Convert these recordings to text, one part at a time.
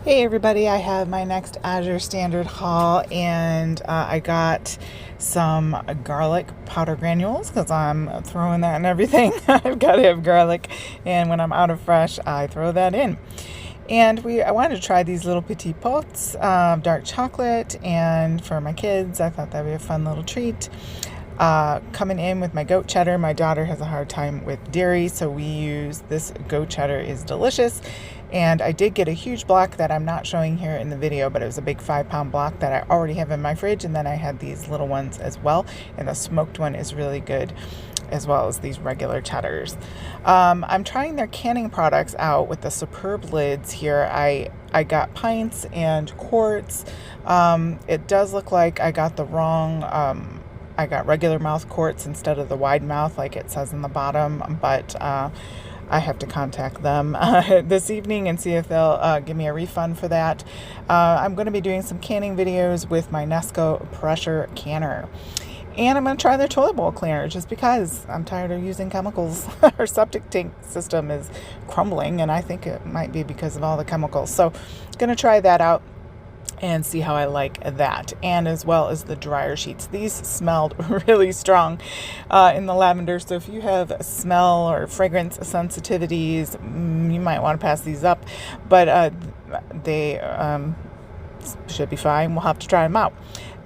Hey everybody, I have my next Azure standard haul, and I got some garlic powder granules because I'm throwing that in everything. I've got to have garlic, and when I'm out of fresh, I throw that in. And I wanted to try these little petit pots of dark chocolate, and for my kids, I thought that would be a fun little treat. Coming in with my goat cheddar. My daughter has a hard time with dairy, so we use this goat cheddar. Is delicious. And I did get a huge block that I'm not showing here in the video, but it was a big 5-pound block that I already have in my fridge, and then I had these little ones as well, and the smoked one is really good, as well as these regular cheddars. I'm trying their canning products out with the superb lids here. I got pints and quarts. It does look like I got the wrong I got regular mouth quarts instead of the wide mouth like it says in the bottom, but I have to contact them this evening and see if they'll give me a refund for that. I'm going to be doing some canning videos with my Nesco pressure canner. And I'm going to try their toilet bowl cleaner just because I'm tired of using chemicals. Our septic tank system is crumbling, and I think it might be because of all the chemicals. So going to try that out and see how I like that, and as well as the dryer sheets. These smelled really strong in the lavender, so if you have smell or fragrance sensitivities, you might want to pass these up, but they should be fine. We'll have to try them out.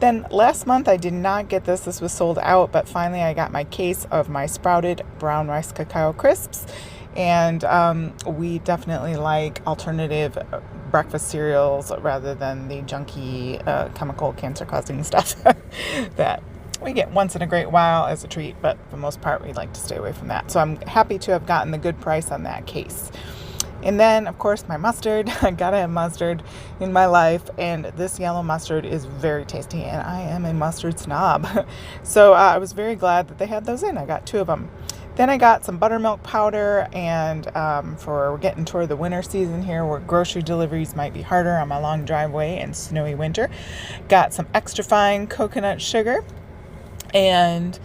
Then last month I did not get this. This was sold out, but finally I got my case of my sprouted brown rice cacao crisps. And we definitely like alternative breakfast cereals rather than the junky chemical cancer-causing stuff that we get once in a great while as a treat, but for the most part we like to stay away from that. So I'm happy to have gotten the good price on that case. And then, of course, my mustard. I gotta have mustard in my life, and this yellow mustard is very tasty, and I am a mustard snob. So I was very glad that they had those in. I got 2 of them. Then I got some buttermilk powder, and we're getting toward the winter season here where grocery deliveries might be harder on my long driveway and snowy winter. Got some extra fine coconut sugar, and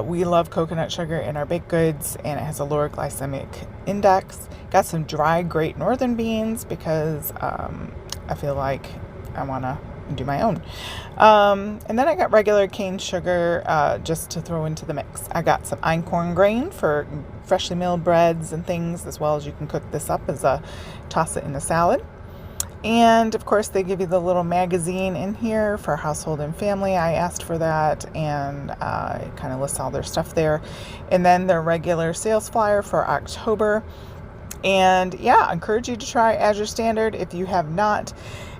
we love coconut sugar in our baked goods, and it has a lower glycemic index. Got some dry Great Northern beans because I feel like I want to do my own. And then I got regular cane sugar just to throw into the mix. I got some einkorn grain for freshly milled breads and things, as well as you can cook this up as toss it in a salad. And of course they give you the little magazine in here for household and family. I asked for that, and it kind of lists all their stuff there. And then their regular sales flyer for October. And yeah, I encourage you to try Azure Standard if you have not.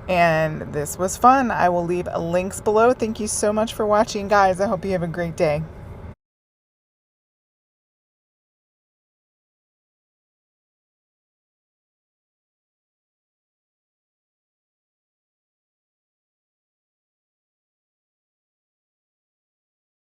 And this was fun. I will leave links below. Thank you so much for watching, guys. I hope you have a great day.